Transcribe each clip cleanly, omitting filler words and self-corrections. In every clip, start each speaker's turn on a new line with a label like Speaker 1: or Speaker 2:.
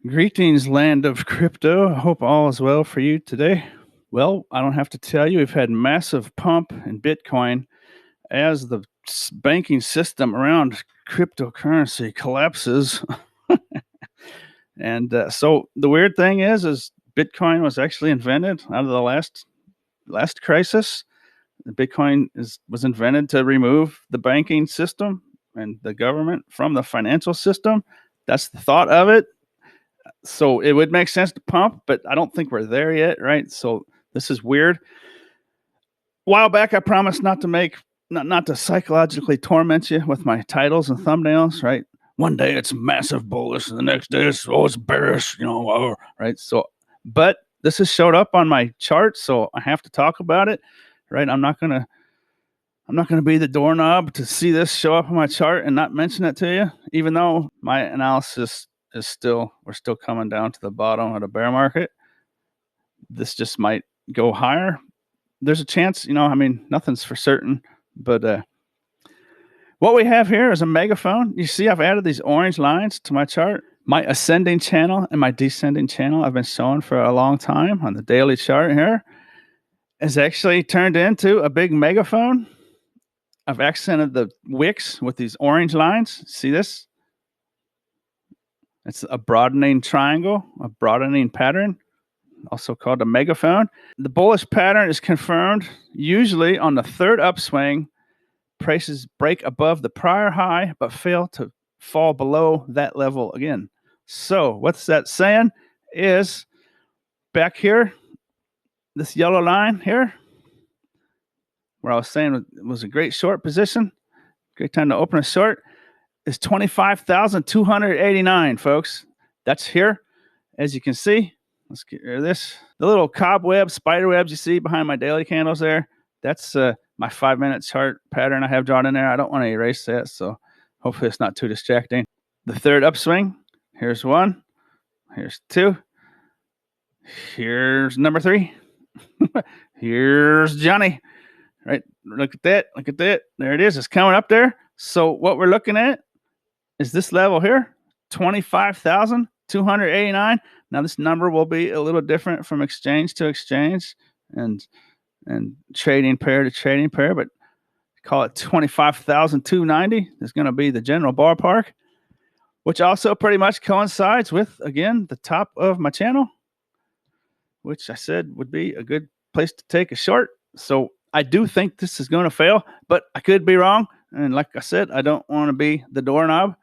Speaker 1: Greetings, land of crypto. I hope all is well for you today. Well, I don't have to tell you, we've had massive pump in Bitcoin as the banking system around cryptocurrency collapses. And so the weird thing is Bitcoin was actually invented out of the last crisis. Bitcoin was invented to remove the banking system and the government from the financial system. That's the thought of it. So it would make sense to pump, but I don't think we're there yet, right? So this is weird. A while back, I promised not to psychologically torment you with my titles and thumbnails, right? One day it's massive bullish, and the next day it's bearish, right? So, but this has showed up on my chart, so I have to talk about it, right? I'm not gonna be the doorknob to see this show up on my chart and not mention it to you, even though my analysis we're still coming down to the bottom of the bear market. This just might go higher. There's a chance, nothing's for certain, but what we have here is a megaphone. You see, I've added these orange lines to my chart. My ascending channel and my descending channel I've been showing for a long time on the daily chart here is actually turned into a big megaphone. I've accented the wicks with these orange lines. See this? It's a broadening triangle, a broadening pattern, also called a megaphone. The bullish pattern is confirmed usually on the third upswing. Prices break above the prior high, but fail to fall below that level again. So what's that saying is back here, this yellow line here, where I was saying it was a great short position, great time to open a short, is 25,289, folks. That's here. As you can see, let's get rid of this. The little cobweb, spider webs you see behind my daily candles there, that's my 5-minute chart pattern I have drawn in there. I don't want to erase that, so hopefully it's not too distracting. The third upswing, here's one, here's two, here's number three, here's Johnny, right? Look at that, there it is, it's coming up there. So what we're looking at is this level here, 25,289. Now this number will be a little different from exchange to exchange and trading pair to trading pair, but call it 25,290 is going to be the general ballpark, which also pretty much coincides with, again, the top of my channel, which I said would be a good place to take a short. So I do think this is going to fail, but I could be wrong. And like I said, I don't want to be the doorknob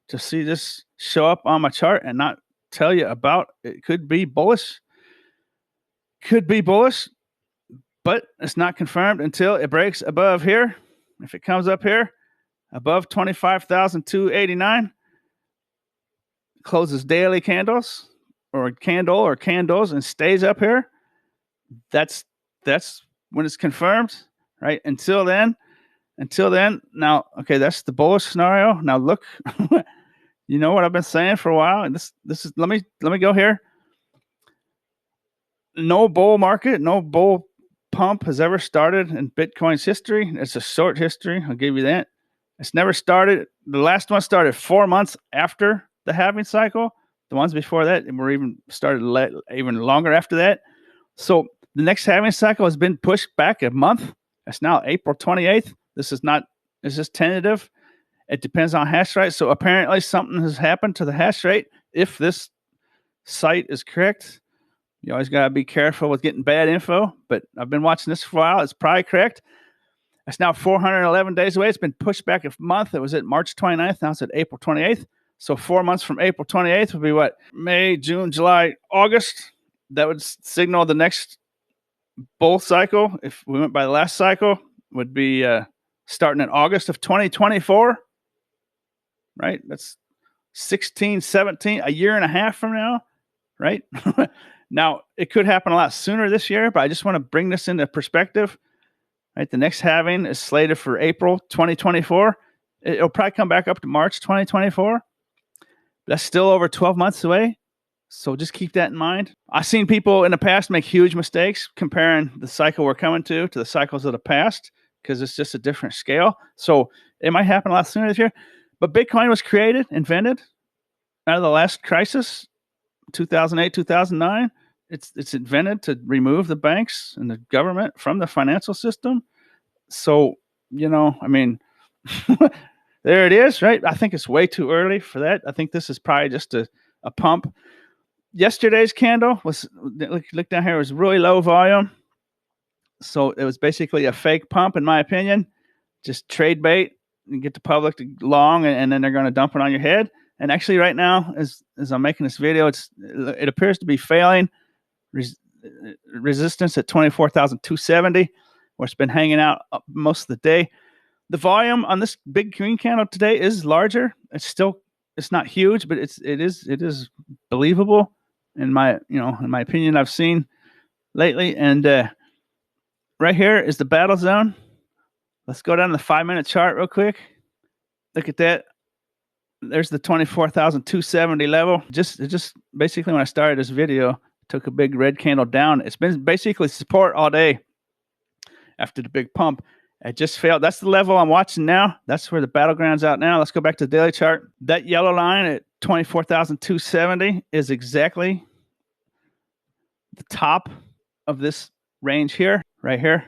Speaker 1: to see this show up on my chart and not tell you about it. Could be bullish, but it's not confirmed until it breaks above here. If it comes up here above 25,289, closes daily candles or candles and stays up here, that's when it's confirmed, right? Until then, now, okay, that's the bullish scenario. Now look, you know what I've been saying for a while, and this is, let me go here. No bull market, no bull pump has ever started in Bitcoin's history. It's a short history, I'll give you that. It's never started. The last one started 4 months after the halving cycle. The ones before that were even started even longer after that. So the next halving cycle has been pushed back a month. It's now April 28th. This is just tentative. It depends on hash rate. So apparently something has happened to the hash rate. If this site is correct, you always got to be careful with getting bad info, but I've been watching this for a while. It's probably correct. It's now 411 days away. It's been pushed back a month. It was at March 29th. Now it's at April 28th. So 4 months from April 28th would be what? May, June, July, August. That would signal the next bull cycle. If we went by the last cycle, would be starting in August of 2024, right? That's 16, 17, a year and a half from now, right? Now, it could happen a lot sooner this year, but I just want to bring this into perspective, right? The next halving is slated for April 2024. It'll probably come back up to March 2024. That's still over 12 months away. So just keep that in mind. I've seen people in the past make huge mistakes comparing the cycle we're coming to the cycles of the past, because it's just a different scale. So it might happen a lot sooner this year. But Bitcoin was invented out of the last crisis 2008, 2009. It's invented to remove the banks and the government from the financial system. So, I mean, there it is, right? I think it's way too early for that. I think this is probably just a pump. Yesterday's candle was, look down here, it was really low volume. So it was basically a fake pump, in my opinion. Just trade bait and get the public to long, and then they're going to dump it on your head. And actually, right now, as I'm making this video, it appears to be failing. Resistance at 24,270, where it's been hanging out most of the day. The volume on this big green candle today is larger. It's not huge, but it is believable in my opinion I've seen lately. And right here is the battle zone. Let's go down to the 5-minute chart real quick. Look at that. There's the 24,270 level. Just basically when I started this video, took a big red candle down. It's been basically support all day after the big pump. It just failed. That's the level I'm watching now. That's where the battleground's out now. Let's go back to the daily chart. That yellow line at 24,270 is exactly the top of this range here, right here.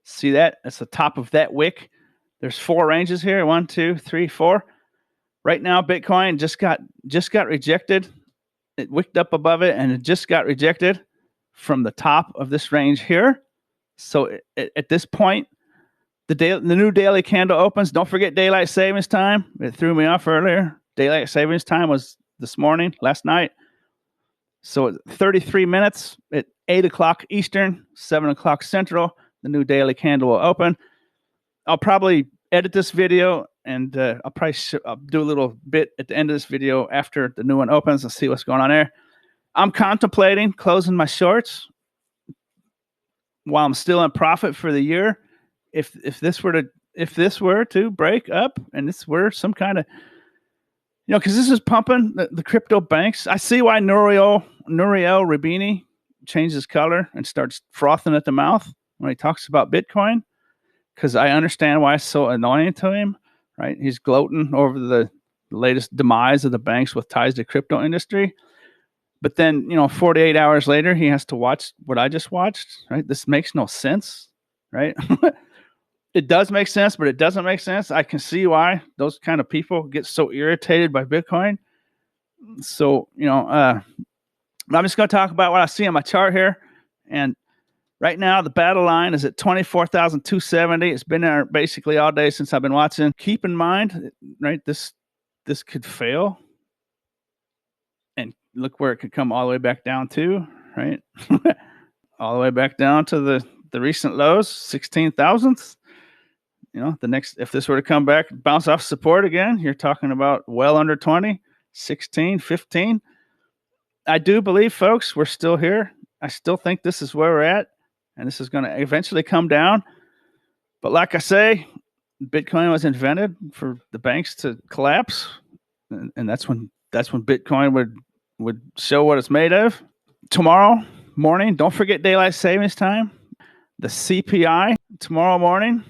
Speaker 1: See that? That's the top of that wick. There's 4 ranges here. 1, 2, 3, 4. Right now, Bitcoin just got rejected. It wicked up above it, and it just got rejected from the top of this range here. So at this point, the new daily candle opens. Don't forget daylight savings time. It threw me off earlier. Daylight savings time was this morning, last night. So 33 minutes at 8 o'clock Eastern, 7 o'clock Central, the new daily candle will open. I'll probably edit this video, and I'll do a little bit at the end of this video after the new one opens and see what's going on there. I'm contemplating closing my shorts while I'm still in profit for the year. If this were to break up, and this were some kind of, because this is pumping the crypto banks. I see why Nouriel Rubini changes color and starts frothing at the mouth when he talks about Bitcoin, because I understand why it's so annoying to him, right? He's gloating over the latest demise of the banks with ties to crypto industry. But then, 48 hours later, he has to watch what I just watched, right? This makes no sense, right? It does make sense, but it doesn't make sense. I can see why those kind of people get so irritated by Bitcoin. So, I'm just going to talk about what I see on my chart here. And right now, the battle line is at 24,270. It's been there basically all day since I've been watching. Keep in mind, right, this could fail. And look where it could come all the way back down to, right? All the way back down to the recent lows, 16,000ths. If this were to come back, bounce off support again, you're talking about well under 20, 16, 15. I do believe, folks, we're still here. I still think this is where we're at, and this is going to eventually come down. But like I say, Bitcoin was invented for the banks to collapse, and that's when Bitcoin would show what it's made of. Tomorrow morning, don't forget daylight savings time. The CPI tomorrow morning.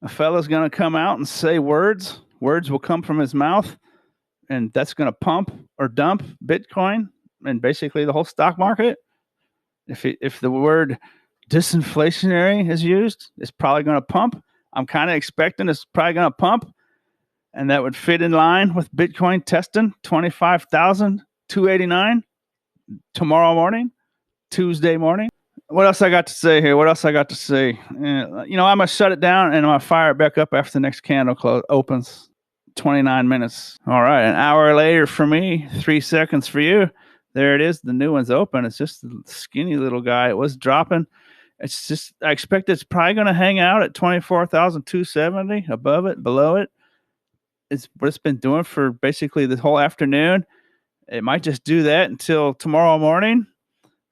Speaker 1: A fella's going to come out and say words. Words will come from his mouth, and that's going to pump or dump Bitcoin and basically the whole stock market. If the word disinflationary is used, it's probably going to pump. I'm kind of expecting it's probably going to pump, and that would fit in line with Bitcoin testing 25,289 tomorrow morning, Tuesday morning. What else I got to say here? I'm going to shut it down, and I'm going to fire it back up after the next candle opens. 29 minutes. All right, an hour later for me, 3 seconds for you. There it is. The new one's open. It's just a skinny little guy. It was dropping. It's just, I expect it's probably going to hang out at 24,270, above it, below it. It's what it's been doing for basically the whole afternoon. It might just do that until tomorrow morning,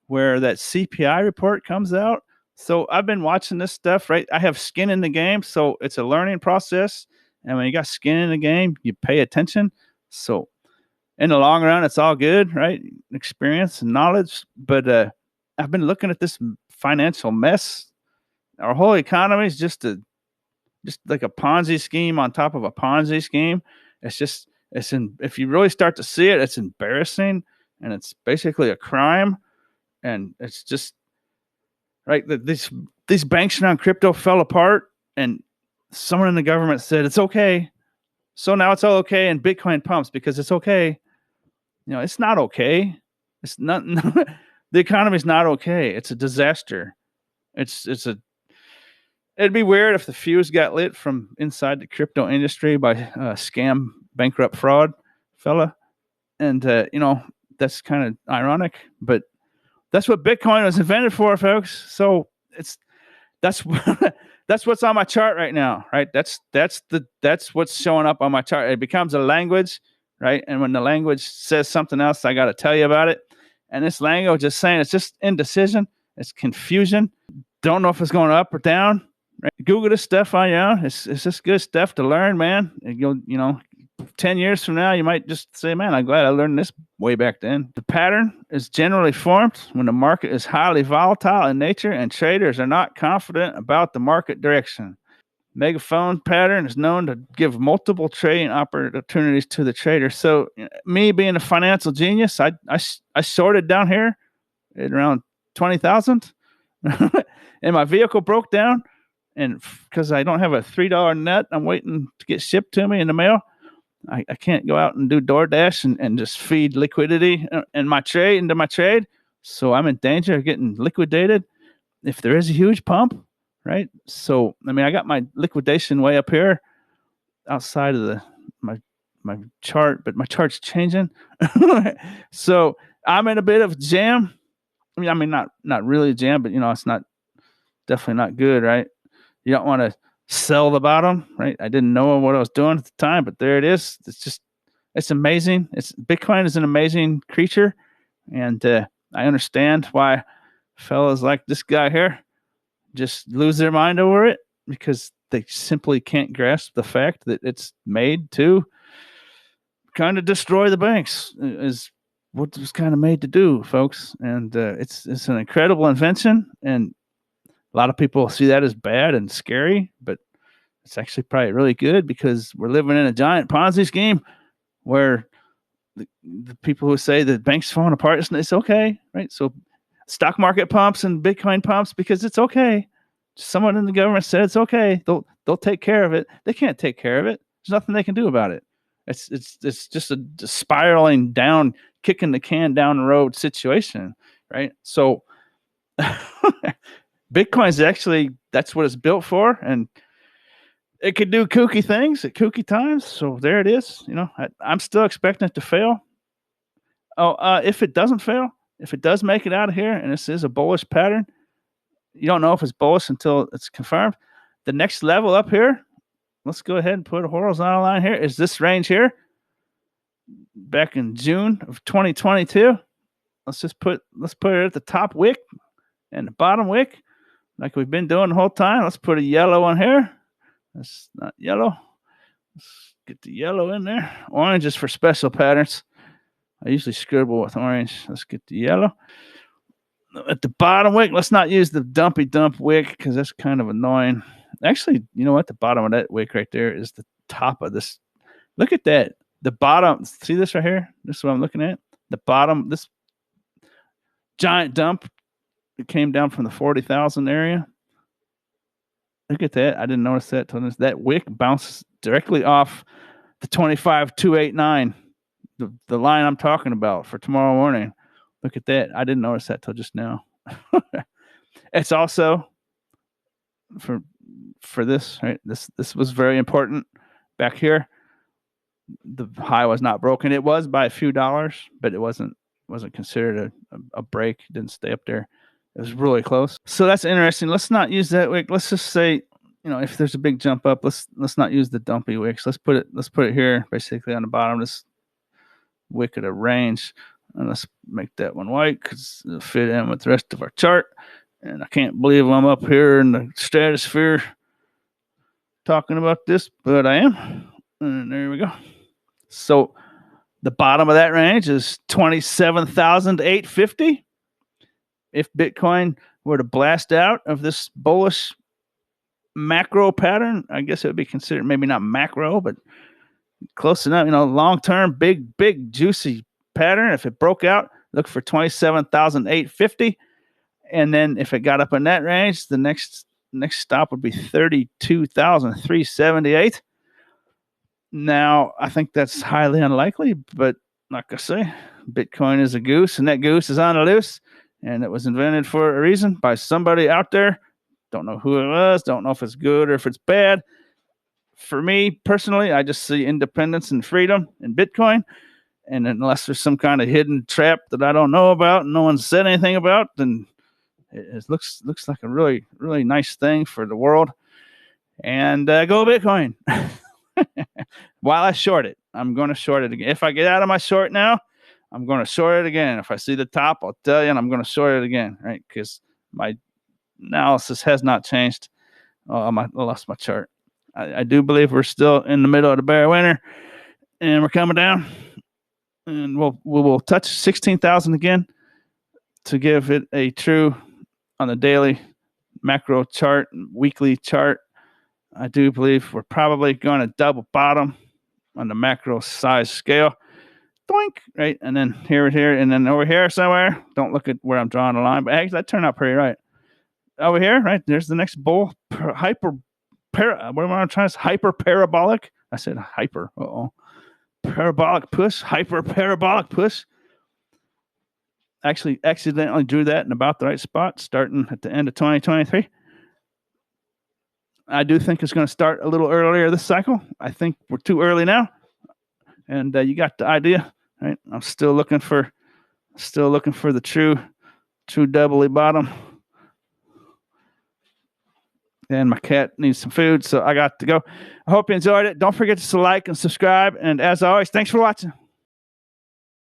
Speaker 1: where that CPI report comes out. So I've been watching this stuff, right? I have skin in the game, so it's a learning process. And when you got skin in the game, you pay attention. So in the long run, it's all good, right? Experience and knowledge. But I've been looking at this financial mess. Our whole economy is just like a Ponzi scheme on top of a Ponzi scheme. If you really start to see it, it's embarrassing. and it's basically a crime. And it's just right that these banks around crypto fell apart, and someone in the government said it's okay. So now it's all okay, and Bitcoin pumps because it's okay. It's not okay. It's not. The economy's not okay. It's a disaster. It'd be weird if the fuse got lit from inside the crypto industry by a scam, bankrupt fraud fella, and that's kind of ironic, but that's what Bitcoin was invented for, folks. So that's that's what's on my chart right now, right? That's what's showing up on my chart. It becomes a language, right? And when the language says something else, I got to tell you about it. And this language is saying it's just indecision, it's confusion. Don't know if it's going up or down. Right? Google this stuff on your own. It's just good stuff to learn, man. And you'll 10 years from now, you might just say, man, I'm glad I learned this way back then. The pattern is generally formed when the market is highly volatile in nature and traders are not confident about the market direction. Megaphone pattern is known to give multiple trading opportunities to the trader. So me being a financial genius, I shorted down here at around 20,000 and my vehicle broke down. And because I don't have a $3 net, I'm waiting to get shipped to me in the mail. I can't go out and do DoorDash and just feed liquidity into my trade. So I'm in danger of getting liquidated if there is a huge pump, right? So, I mean, I got my liquidation way up here outside of my chart, but my chart's changing. So I'm in a bit of a jam. I mean, not really a jam, but, it's definitely not good, right? You don't want to sell the bottom, right? I didn't know what I was doing at the time, but there it is. It's amazing. Bitcoin is an amazing creature, and I understand why fellas like this guy here just lose their mind over it, because they simply can't grasp the fact that it's made to kind of destroy the banks. Is what it was kind of made to do, folks. And it's an incredible invention, and a lot of people see that as bad and scary, but it's actually probably really good because we're living in a giant Ponzi scheme where the people who say that banks falling apart, it's okay, right? So stock market pumps and Bitcoin pumps because it's okay. Someone in the government said it's okay. They'll take care of it. They can't take care of it. There's nothing they can do about it. It's just a spiraling down, kicking the can down the road situation, right? So Bitcoin is actually, that's what it's built for, and it could do kooky things at kooky times. So there it is. I'm still expecting it to fail. If it doesn't fail, if it does make it out of here, and this is a bullish pattern, you don't know if it's bullish until it's confirmed. The next level up here, let's go ahead and put a horizontal line here, is this range here. Back in June of 2022, let's put it at the top wick and the bottom wick, like we've been doing the whole time. Let's put a yellow on here. That's not yellow. Let's get the yellow in there. Orange is for special patterns. I usually scribble with orange. Let's get the yellow. At the bottom wick, let's not use the dumpy dump wick because that's kind of annoying. Actually, you know what? The bottom of that wick right there is the top of this. Look at that. The bottom. See this right here? This is what I'm looking at. The bottom, this giant dump. It came down from the 40,000 area. Look at that. I didn't notice that. That wick bounces directly off the 25,289, the line I'm talking about for tomorrow morning. Look at that. I didn't notice that till just now. It's also for this, right? This was very important back here. The high was not broken. It was by a few dollars, but it wasn't considered a break. It didn't stay up there. It was really close. So that's interesting. Let's not use that wick. Let's just say, if there's a big jump up, let's not use the dumpy wicks. Let's put it here, basically on the bottom of this wick at a range. And let's make that one white because it'll fit in with the rest of our chart. And I can't believe I'm up here in the stratosphere talking about this, but I am. And there we go. So the bottom of that range is 27,850. If Bitcoin were to blast out of this bullish macro pattern, I guess it would be considered maybe not macro, but close enough, long-term, big, juicy pattern. If it broke out look for 27,850. And then if it got up in that range, the next stop would be 32,378. Now, I think that's highly unlikely, but like I say, Bitcoin is a goose, and that goose is on the loose, and it was invented for a reason by somebody out there. Don't know who it was, don't know if it's good or if it's bad. For me personally, I just see independence and freedom in Bitcoin. And unless there's some kind of hidden trap that I don't know about and no one said anything about, then it looks like a really, really nice thing for the world. And go Bitcoin. While I short it, I'm going to short it again. If I get out of my short now, I'm going to short it again. If I see the top, I'll tell you, and I'm going to short it again, right? Because my analysis has not changed. I lost my chart. I do believe we're still in the middle of the bear winter, and we're coming down. And we will touch 16,000 again to give it a true on the daily macro chart, weekly chart. I do believe we're probably going to double bottom on the macro size scale. Doink, right? And then here, and then over here somewhere. Don't look at where I'm drawing the line, but actually that turned out pretty right. Over here, right? There's the next bull. Hyper parabolic. I said hyper. Parabolic push. Hyper parabolic push. Actually, accidentally drew that in about the right spot, starting at the end of 2023. I do think it's going to start a little earlier this cycle. I think we're too early now, and you got the idea, right? I'm still looking for the true doubly bottom. And my cat needs some food, so I got to go. I hope you enjoyed it. Don't forget to like and subscribe. And as always, thanks for watching.